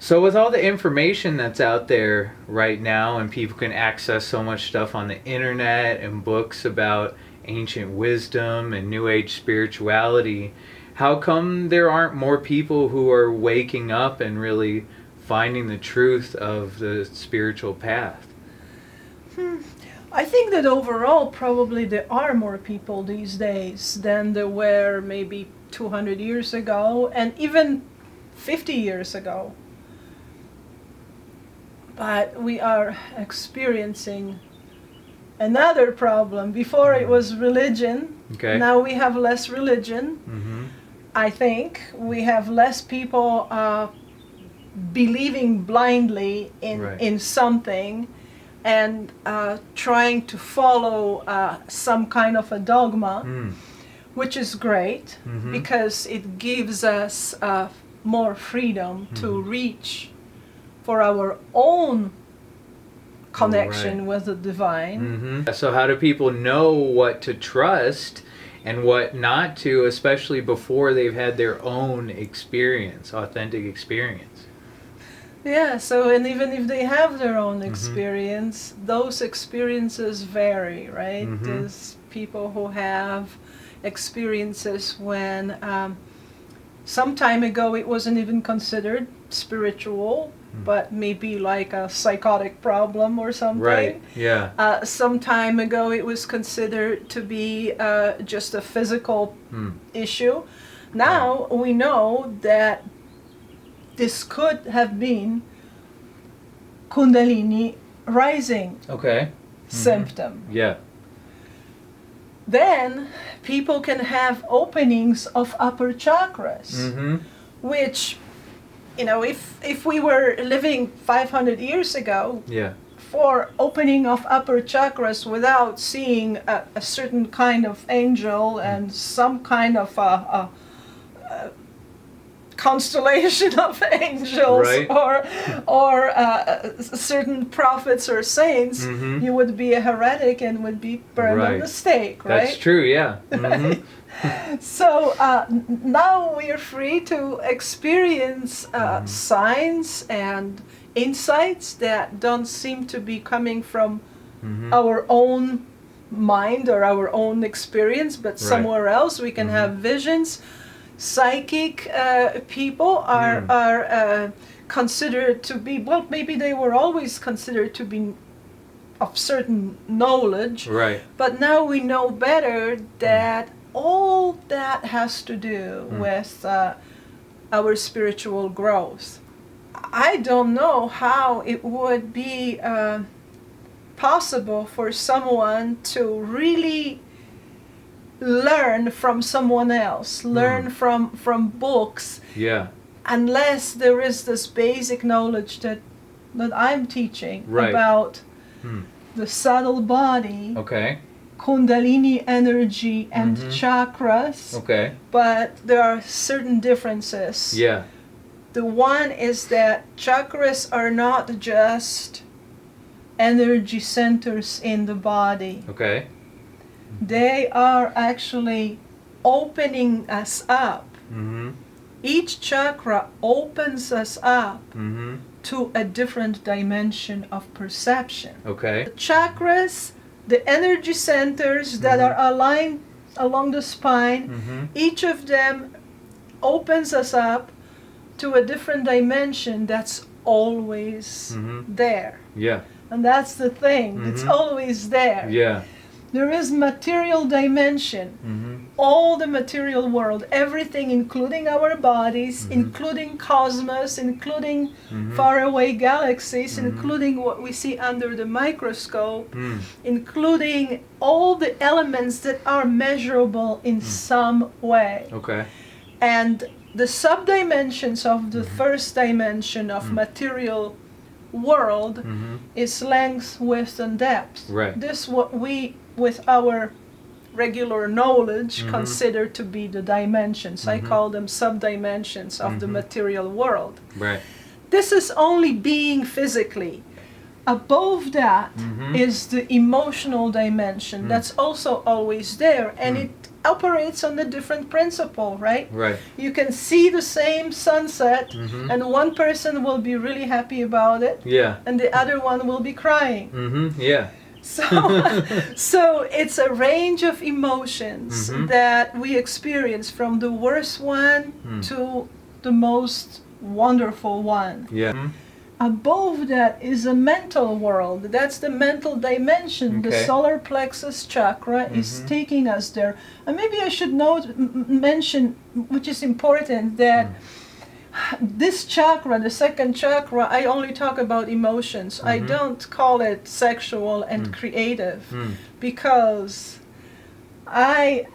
So with all the information that's out there right now, and people can access so much stuff on the internet and books about ancient wisdom and New Age spirituality, how come there aren't more people who are waking up and really finding the truth of the spiritual path? I think that overall probably there are more people these days than there were maybe 200 years ago and even 50 years ago. But we are experiencing another problem. Before it was religion. Okay. Now we have less religion. Mm-hmm. I think we have less people believing blindly in something and trying to follow some kind of a dogma, which is great because it gives us more freedom to reach for our own connection with the divine. So how do people know what to trust and what not to, especially before they've had their own experience, authentic experience? Yeah, so and even if they have their own experience, those experiences vary, right? There's people who have experiences when some time ago it wasn't even considered spiritual, but maybe like a psychotic problem or something. Right, yeah. Some time ago it was considered to be just a physical issue. Now we know that this could have been Kundalini rising symptom. Yeah. Then people can have openings of upper chakras, which, you know, if we were living 500 years ago, for opening of upper chakras without seeing a certain kind of angel and some kind of a constellation of angels, or certain prophets or saints, you would be a heretic and would be burned on the stake, right? That's true, yeah. So now we are free to experience signs and insights that don't seem to be coming from our own mind or our own experience, but somewhere else. We can have visions. Psychic people are considered to be, well, maybe they were always considered to be of certain knowledge, but now we know better that all that has to do with our spiritual growth. I don't know how it would be possible for someone to really learn from someone else, learn from books, unless there is this basic knowledge that I'm teaching about the subtle body, Kundalini energy and chakras, but there are certain differences. The one is that chakras are not just energy centers in the body. They are actually opening us up. Each chakra opens us up to a different dimension of perception. The chakras, the energy centers that are aligned along the spine, each of them opens us up to a different dimension that's always there. And that's the thing, it's always there. There is material dimension, all the material world, everything, including our bodies, including cosmos, including faraway galaxies, including what we see under the microscope, including all the elements that are measurable in some way. And the sub-dimensions of the first dimension of material world is length, width, and depth. This is what we, with our regular knowledge, consider to be the dimensions. I call them sub-dimensions of the material world. This is only being physically. Above that is the emotional dimension that's also always there, and it operates on a different principle, right? Right. You can see the same sunset, Mm-hmm. and one person will be really happy about it, Yeah. and the other one will be crying. Mm-hmm. Yeah. So, so it's a range of emotions Mhm. that we experience, from the worst one to the most wonderful one. Yeah. Mhm. Above that is a mental world. That's the mental dimension. The Okay. solar plexus chakra is taking us there. And maybe I should mention, which is important, that this chakra, the second chakra, I only talk about emotions. I don't call it sexual and creative, because I,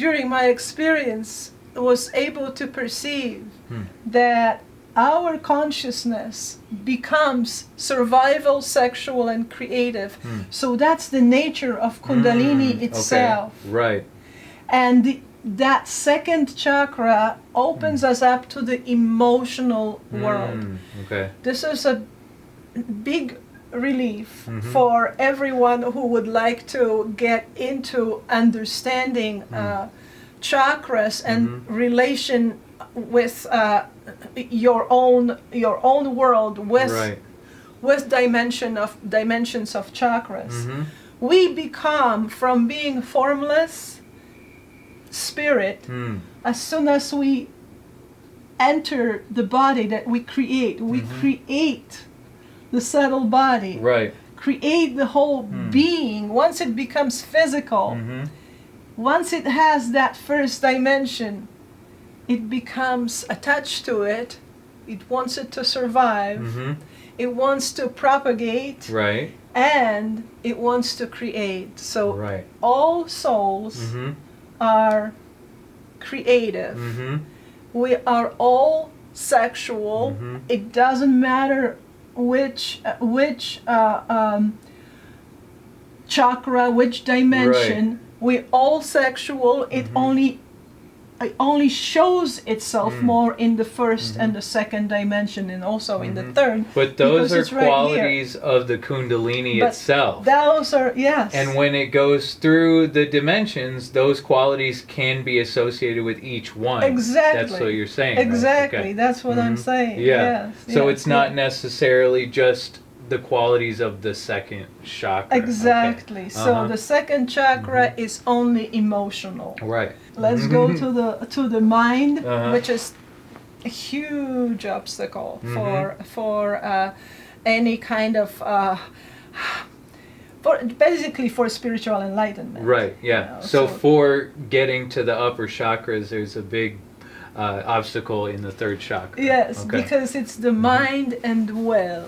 during my experience, was able to perceive that our consciousness becomes survival, sexual, and creative. So that's the nature of Kundalini itself. Okay. Right. And that second chakra opens us up to the emotional world. Okay. This is a big relief for everyone who would like to get into understanding chakras and relation with your own world with Right. with dimensions of chakras. We become, from being formless spirit, as soon as we enter the body that we create the subtle body, Right. create the whole being. Once it becomes physical, once it has that first dimension, it becomes attached to it. It wants it to survive. It wants to propagate. Right. And it wants to create. So Right. all souls are creative. We are all sexual. It doesn't matter which chakra, which dimension. We're all sexual. It only shows itself more in the first and the second dimension, and also in the third. But those because are it's right qualities of the Kundalini But itself. Those are, yes. And when it goes through the dimensions, those qualities can be associated with each one. Exactly. That's what you're saying. Right? Exactly. Okay. That's what I'm saying. Yeah. Yes. So yes, it's not yes. necessarily just the qualities of the second chakra. Exactly. Okay. So the second chakra is only emotional. Right. Let's go to the mind, Uh-huh. which is a huge obstacle for any kind of basically for spiritual enlightenment. Right. Yeah. You know, So for getting to the upper chakras, there's a big obstacle in the third chakra. Yes, Okay. because it's the mind and will.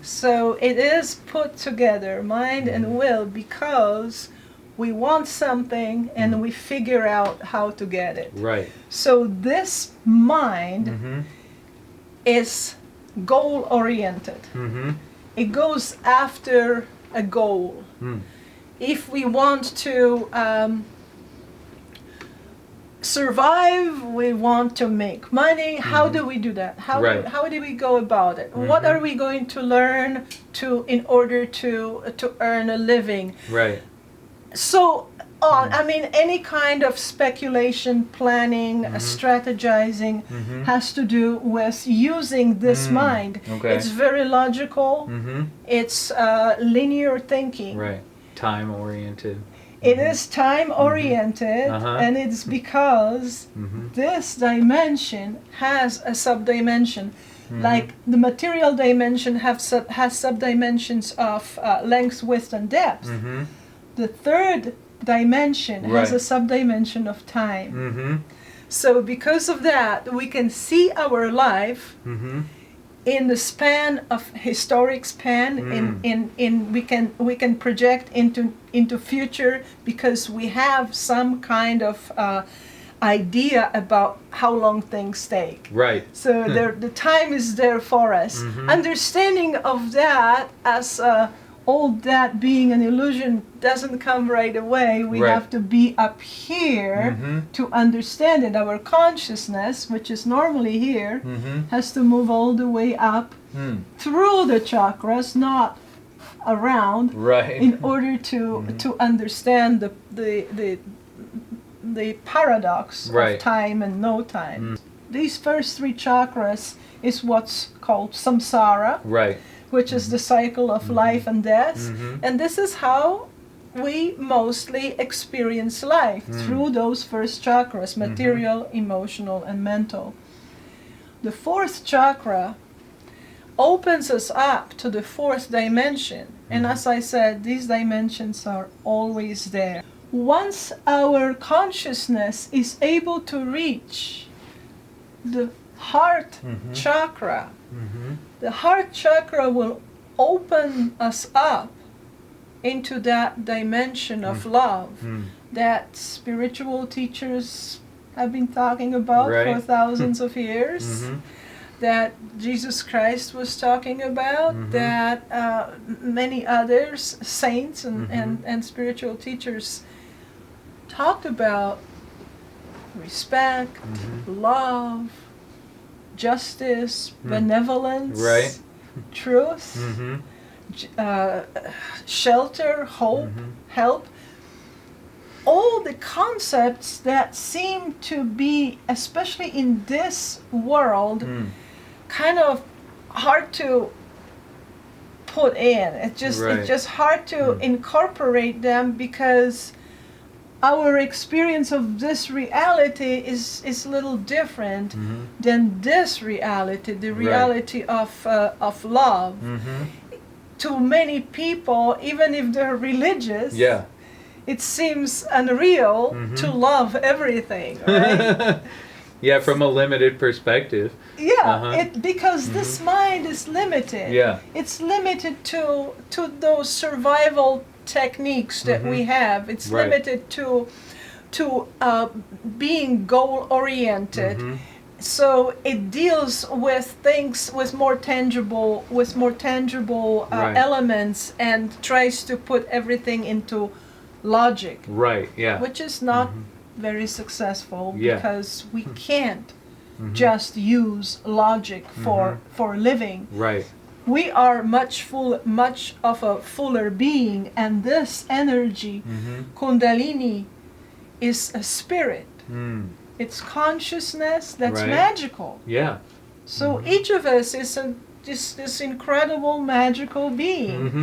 So it is put together, mind and will, because we want something and we figure out how to get it. Right. So this mind is goal oriented. It goes after a goal. If we want to survive, we want to make money. How do we do that? How do we go about it? What are we going to learn in order to earn a living? Right. So on. I mean, any kind of speculation, planning, strategizing has to do with using this mind. Okay. It's very logical. It's linear thinking. Right. Time oriented. It is time oriented, and it's because this dimension has a subdimension. Like the material dimension has subdimensions of length, width, and depth. The third dimension has a subdimension of time. So because of that, we can see our life in the span of historic span. We can project into future because we have some kind of idea about how long things take. Right. So the time is there for us. Understanding of that as all that being an illusion doesn't come right away. We have to be up here to understand it. Our consciousness, which is normally here, has to move all the way up through the chakras, not around, Right. in order to understand the paradox Right. of time and no time. These first three chakras is what's called samsara, Right. which is the cycle of life and death. Mhm. And this is how we mostly experience life, through those first chakras, material, emotional, and mental. The fourth chakra opens us up to the fourth dimension. And as I said, these dimensions are always there. Once our consciousness is able to reach the heart chakra, the heart chakra will open us up into that dimension of love that spiritual teachers have been talking about for Right. thousands of years, that Jesus Christ was talking about, that many others, saints and spiritual teachers, talked about. Respect, love, justice, benevolence, Right. truth, shelter, hope, help. All the concepts that seem to be, especially in this world, kind of hard to put in. It's just hard to incorporate them, because our experience of this reality is a little different than this reality, the reality of love. To many people, even if they're religious, it seems unreal to love everything, right? Yeah, from a limited perspective. Yeah, because this mind is limited. Yeah. It's limited to those survival techniques that we have. It's limited to being goal oriented. So it deals with things with more tangible elements, and tries to put everything into logic. Right. Yeah. Which is not very successful, Yeah. because we can't just use logic for living. Right. We are much of a fuller being, and this energy, Kundalini, is a spirit. It's consciousness that's magical. Yeah. So each of us is this incredible magical being.